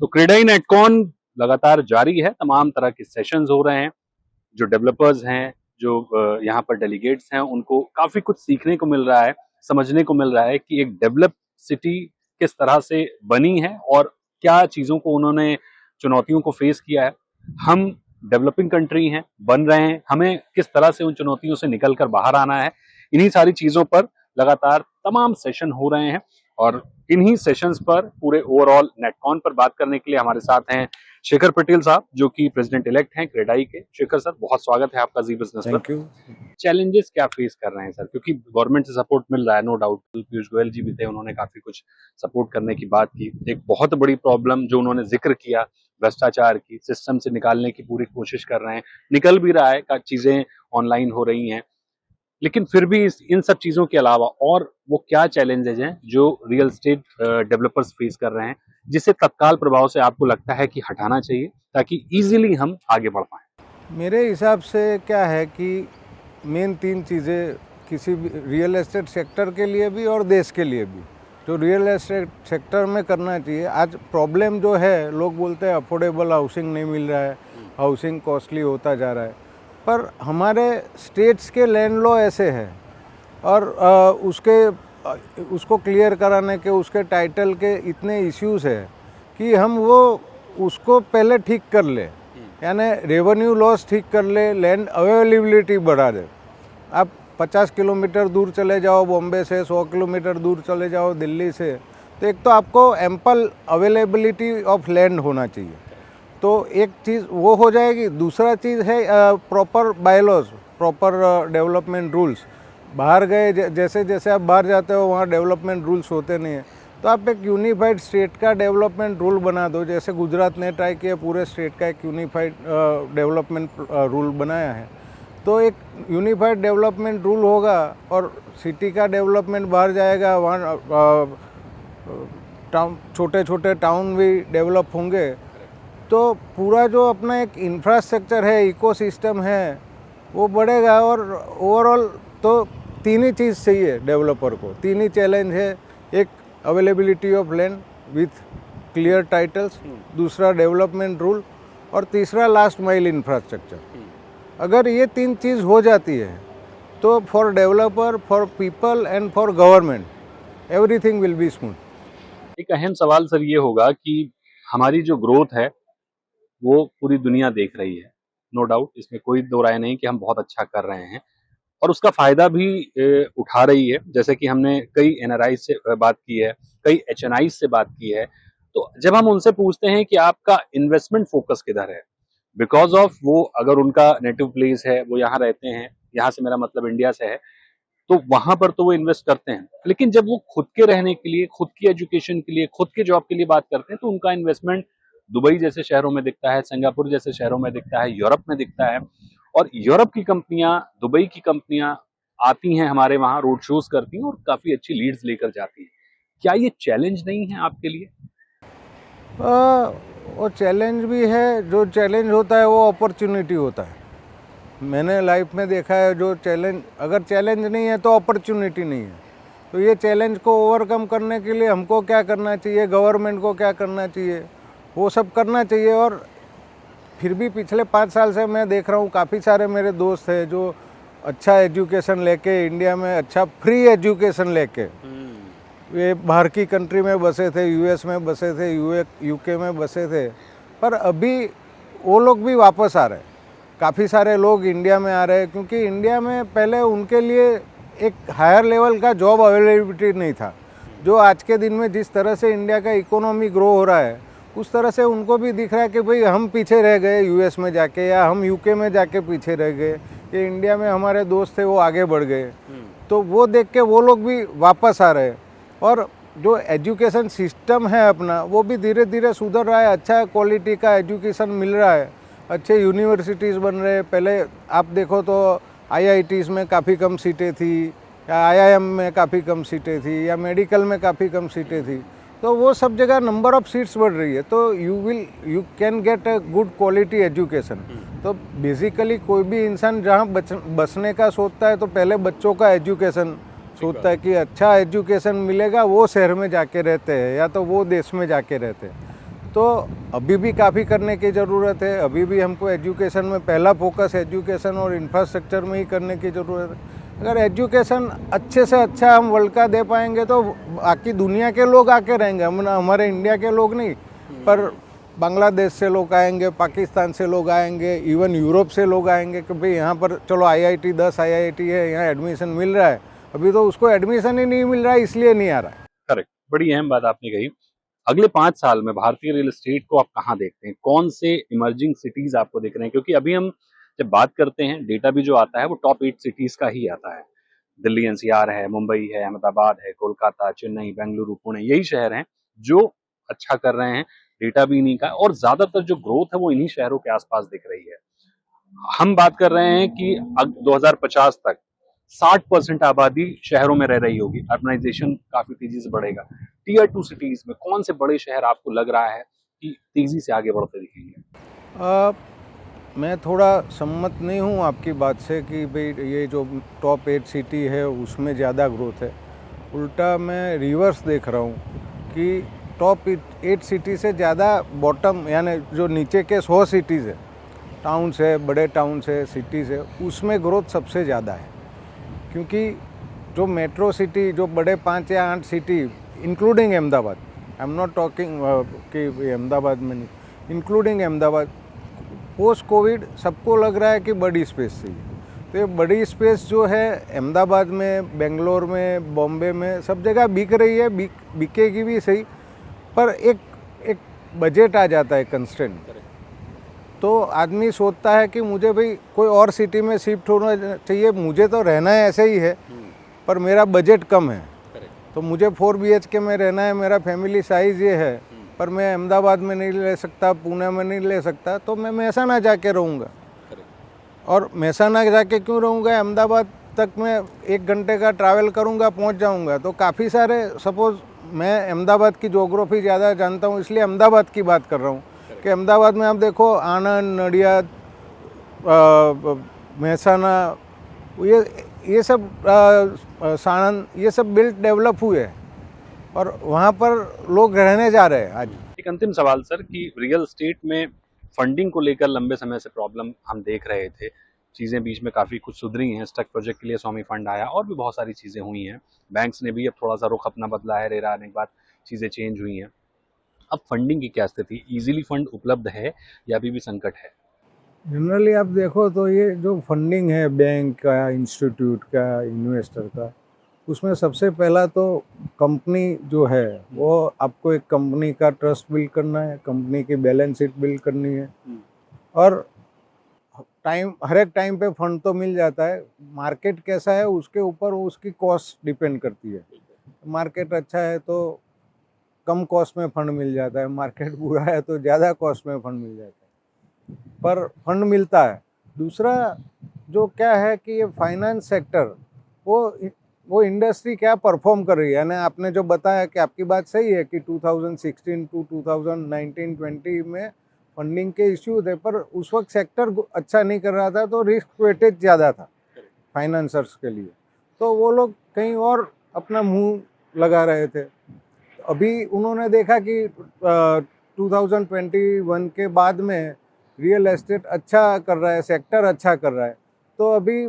तो क्रेडाई नेटकॉन लगातार जारी है, तमाम तरह के सेशंस हो रहे हैं। जो डेवलपर्स हैं, जो यहाँ पर डेलीगेट्स हैं, उनको काफ़ी कुछ सीखने को मिल रहा है, समझने को मिल रहा है कि एक डेवलप सिटी किस तरह से बनी है और क्या चीज़ों को उन्होंने चुनौतियों को फेस किया है। हम डेवलपिंग कंट्री हैं, बन रहे हैं, हमें किस तरह से उन चुनौतियों से निकल कर बाहर आना है। इन्हीं सारी चीज़ों पर लगातार तमाम सेशन हो रहे हैं और इन्हीं सेशंस पर पूरे ओवरऑल नेटकॉन पर बात करने के लिए हमारे साथ हैं शेखर पटेल साहब, जो कि प्रेसिडेंट इलेक्ट हैं क्रेडाई के। शेखर सर, बहुत स्वागत है आपका जी बिजनेस पर। Thank you. चैलेंजेस क्या फेस कर रहे हैं सर, क्योंकि गवर्नमेंट से सपोर्ट मिल रहा है, नो डाउट। पीयूष गोयल जी भी थे, उन्होंने काफी कुछ सपोर्ट करने की बात की। एक बहुत बड़ी प्रॉब्लम जो उन्होंने जिक्र किया भ्रष्टाचार की, सिस्टम से निकालने की पूरी कोशिश कर रहे हैं, निकल भी रहा है, चीजें ऑनलाइन हो रही हैं। लेकिन फिर भी इन सब चीजों के अलावा और वो क्या चैलेंजेस हैं जो रियल एस्टेट डेवलपर्स फेस कर रहे हैं, जिसे तत्काल प्रभाव से आपको लगता है कि हटाना चाहिए ताकि इजीली हम आगे बढ़ पाएं? मेरे हिसाब से क्या है कि मेन 3 चीज़ें किसी भी रियल एस्टेट सेक्टर के लिए भी और देश के लिए भी, जो रियल एस्टेट सेक्टर में करना चाहिए। आज प्रॉब्लम जो है, लोग बोलते हैं अफोर्डेबल हाउसिंग नहीं मिल रहा है, हाउसिंग कॉस्टली होता जा रहा है, पर हमारे स्टेट्स के लैंड लॉ ऐसे हैं और उसको क्लियर कराने के, उसके टाइटल के इतने इश्यूज़ है कि हम उसको पहले ठीक कर ले, यानी रेवेन्यू लॉस ठीक कर ले, लैंड अवेलेबिलिटी बढ़ा दे। आप 50 किलोमीटर दूर चले जाओ बॉम्बे से, 100 किलोमीटर दूर चले जाओ दिल्ली से, तो एक तो आपको एम्पल अवेलेबिलिटी ऑफ लैंड होना चाहिए, तो एक चीज़ वो हो जाएगी। दूसरा चीज़ है proper bylaws, proper development rules. बाहर गए, जैसे जैसे आप बाहर जाते हो वहाँ डेवलपमेंट रूल्स होते नहीं हैं, तो आप एक यूनिफाइड स्टेट का डेवलपमेंट रूल बना दो। जैसे गुजरात ने ट्राई किया, पूरे स्टेट का एक यूनिफाइड डेवलपमेंट रूल बनाया है, तो एक यूनिफाइड डेवलपमेंट रूल होगा और सिटी का डेवलपमेंट बाहर जाएगा, वहाँ टाउन, छोटे छोटे टाउन भी डेवलप होंगे, तो पूरा जो अपना एक इंफ्रास्ट्रक्चर है, इकोसिस्टम है, वो बढ़ेगा। और ओवरऑल तो 3 ही चीज़ चाहिए डेवलपर को, 3 ही चैलेंज है। एक availability of land with clear titles, दूसरा डेवलपमेंट रूल, और तीसरा लास्ट माइल इंफ्रास्ट्रक्चर। अगर ये 3 चीज़ हो जाती है तो for developer, for people and for government everything will be smooth. एक अहम सवाल सर ये होगा कि हमारी जो ग्रोथ है वो पूरी दुनिया देख रही है, नो डाउट, इसमें कोई दो राय नहीं कि हम बहुत अच्छा कर रहे हैं और उसका फायदा भी उठा रही है। जैसे कि हमने कई एनआरआई से बात की है, कई एचएनआई से बात की है, तो जब हम उनसे पूछते हैं कि आपका इन्वेस्टमेंट फोकस किधर है, बिकॉज ऑफ वो अगर उनका नेटिव प्लेस है, वो यहाँ रहते हैं, यहाँ से मेरा मतलब इंडिया से है, तो वहां पर तो वो इन्वेस्ट करते हैं। लेकिन जब वो खुद के रहने के लिए, खुद की एजुकेशन के लिए, खुद के जॉब के लिए बात करते हैं, तो उनका इन्वेस्टमेंट दुबई जैसे शहरों में दिखता है, सिंगापुर जैसे शहरों में दिखता है, यूरोप में दिखता है। और यूरोप की कंपनियां, दुबई की कंपनियां आती हैं हमारे वहां, रोड शोज करती हैं और काफी अच्छी लीड्स लेकर जाती हैं। क्या ये चैलेंज नहीं है आपके लिए? वो चैलेंज भी है। जो चैलेंज होता है वो अपॉर्चुनिटी होता है। मैंने लाइफ में देखा है, जो चैलेंज, अगर चैलेंज नहीं है तो अपॉर्चुनिटी नहीं है। तो ये चैलेंज को ओवरकम करने के लिए हमको क्या करना चाहिए, गवर्नमेंट को क्या करना चाहिए, वो सब करना चाहिए। और फिर भी पिछले 5 साल से मैं देख रहा हूँ, काफ़ी सारे मेरे दोस्त हैं जो अच्छा एजुकेशन लेके, इंडिया में अच्छा फ्री एजुकेशन लेके, वे बाहर की कंट्री में बसे थे, यूएस में बसे थे, यूके में बसे थे, पर अभी वो लोग भी वापस आ रहे हैं। काफ़ी सारे लोग इंडिया में आ रहे हैं, क्योंकि इंडिया में पहले उनके लिए एक हायर लेवल का जॉब अवेलेबिलिटी नहीं था। जो आज के दिन में जिस तरह से इंडिया का इकोनॉमी ग्रो हो रहा है, उस तरह से उनको भी दिख रहा है कि भाई हम पीछे रह गए यूएस में जाके, या हम यूके में जाके पीछे रह गए, ये इंडिया में हमारे दोस्त थे वो आगे बढ़ गए। तो वो देख के वो लोग भी वापस आ रहे हैं। और जो एजुकेशन सिस्टम है अपना, वो भी धीरे धीरे सुधर रहा है, अच्छा क्वालिटी का एजुकेशन मिल रहा है, अच्छे यूनिवर्सिटीज़ बन रहे हैं। पहले आप देखो तो आईआईटीज़ में काफ़ी कम सीटें थी, या आईआईएम में काफ़ी कम सीटें थी, या मेडिकल में काफ़ी कम सीटें थी। तो वो सब जगह नंबर ऑफ़ सीट्स बढ़ रही है, तो you can get a good quality education. तो बेसिकली कोई भी इंसान जहाँ बसने का सोचता है, तो पहले बच्चों का एजुकेशन सोचता है कि अच्छा एजुकेशन मिलेगा, वो शहर में जाके रहते हैं या तो वो देश में जाके रहते हैं। तो अभी भी काफ़ी करने की ज़रूरत है। अभी भी हमको एजुकेशन में पहला फोकस एजुकेशन और इंफ्रास्ट्रक्चर में ही करने की ज़रूरत है। अगर एजुकेशन अच्छे से अच्छा हम वर्ल्ड का दे पाएंगे तो बाकी दुनिया के लोग आके रहेंगे, हम हमारे इंडिया के लोग नहीं, पर बांग्लादेश से लोग आएंगे, पाकिस्तान से लोग आएंगे, इवन यूरोप से लोग आएंगे कि भाई यहाँ पर चलो IIT 10 IIT है, यहाँ एडमिशन मिल रहा है। अभी तो उसको एडमिशन ही नहीं मिल रहा है, इसलिए नहीं आ रहा है। करेक्ट, बड़ी अहम बात आपने कही। अगले 5 साल में भारतीय रियल एस्टेट को आप कहाँ देखते हैं? कौन से इमर्जिंग सिटीज आपको दिख रहे हैं? क्योंकि अभी हम जब बात करते हैं, डेटा भी जो आता है वो टॉप 8 सिटीज का ही आता है। दिल्ली NCR है, मुंबई है, अहमदाबाद है, कोलकाता, चेन्नई, बेंगलुरु, पुणे, यही शहर हैं जो अच्छा कर रहे हैं। डेटा भी इन्हीं का है और ज्यादातर जो ग्रोथ है वो इन्हीं शहरों के आसपास दिख रही है। हम बात कर रहे हैं कि 2050 तक 60% आबादी शहरों में रह रही होगी, अर्बनाइजेशन काफी तेजी से बढ़ेगा। टीयर 2 सिटीज में कौन से बड़े शहर आपको लग रहा है कि तेजी से आगे बढ़ते दिखेंगे? मैं थोड़ा सम्मत नहीं हूँ आपकी बात से कि भाई ये जो टॉप 8 सिटी है उसमें ज़्यादा ग्रोथ है। उल्टा मैं रिवर्स देख रहा हूँ कि टॉप 8 सिटी से ज़्यादा बॉटम यानी जो नीचे के 100 सिटीज़ है, टाउन्स है, बड़े टाउन्स है, सिटीज़ है, उसमें ग्रोथ सबसे ज़्यादा है। क्योंकि जो मेट्रो सिटी, जो बड़े 5 या 8 city including Ahmedabad, I am not talking कि अहमदाबाद में नहीं, इंक्लूडिंग अहमदाबाद, पोस्ट कोविड सबको लग रहा है कि बड़ी स्पेस चाहिए। तो ये बड़ी स्पेस जो है अहमदाबाद में, बेंगलोर में, बॉम्बे में, सब जगह बिक रही है, बिकेगी भी सही, पर एक बजट आ जाता है कंस्ट्रेंट। तो आदमी सोचता है कि मुझे भाई कोई और सिटी में शिफ्ट होना चाहिए, मुझे तो रहना है ऐसे ही है, पर मेरा बजट कम है, तो मुझे 4 BHK में रहना है, मेरा फैमिली साइज़ ये है, पर मैं अहमदाबाद में नहीं ले सकता, पुणे में नहीं ले सकता, तो मैं मेहसाना जाके रहूँगा। और मेहसाना जाके क्यों रहूँगा? अहमदाबाद तक मैं 1 घंटे का ट्रैवल करूँगा, पहुँच जाऊँगा। तो काफ़ी सारे, सपोज़ मैं अहमदाबाद की ज्योग्राफी ज़्यादा जानता हूँ इसलिए अहमदाबाद की बात कर रहा हूँ कि अहमदाबाद में आप देखो आनंद, नडियाद, मेहसाना, ये सब साणंद, ये सब बिल्ट डेवलप हुए हैं और वहाँ पर लोग रहने जा रहे हैं आज। एक अंतिम सवाल सर कि रियल एस्टेट में फंडिंग को लेकर लंबे समय से प्रॉब्लम हम देख रहे थे, चीज़ें बीच में काफ़ी कुछ सुधरी हैं, स्टक प्रोजेक्ट के लिए स्वामी फंड आया और भी बहुत सारी चीज़ें हुई हैं, बैंक्स ने भी अब थोड़ा सा रुख अपना बदला है, रेरा आने के बाद चीज़ें चेंज हुई हैं। अब फंडिंग की क्या स्थिति, इजीली फंड उपलब्ध है या अभी भी संकट है? जनरली आप देखो तो ये जो फंडिंग है बैंक का, इंस्टीट्यूट का, इन्वेस्टर का, उसमें सबसे पहला तो कंपनी जो है वो आपको एक कंपनी का ट्रस्ट बिल्ड करना है, कंपनी की बैलेंस शीट बिल्ड करनी है और हर एक टाइम पे फंड तो मिल जाता है। मार्केट कैसा है उसके ऊपर उसकी कॉस्ट डिपेंड करती है। मार्केट अच्छा है तो कम कॉस्ट में फंड मिल जाता है, मार्केट बुरा है तो ज़्यादा कॉस्ट में फंड मिल जाता है, पर फंड मिलता है। दूसरा जो क्या है कि ये फाइनेंस सेक्टर, वो इंडस्ट्री क्या परफॉर्म कर रही है, यानी आपने जो बताया कि आपकी बात सही है कि 2016 टू 2019-20 में फंडिंग के इश्यू थे, पर उस वक्त सेक्टर अच्छा नहीं कर रहा था तो रिस्क वेटेज ज़्यादा था फाइनेंसर्स के लिए, तो वो लोग कहीं और अपना मुंह लगा रहे थे। अभी उन्होंने देखा कि 2021 के बाद में रियल एस्टेट अच्छा कर रहा है, सेक्टर अच्छा कर रहा है, तो अभी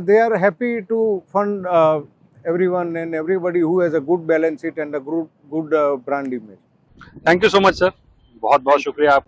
they are happy to fund everyone and everybody who has a good balance sheet and a good brand image. Thank you so much sir, बहुत बहुत शुक्रिया आप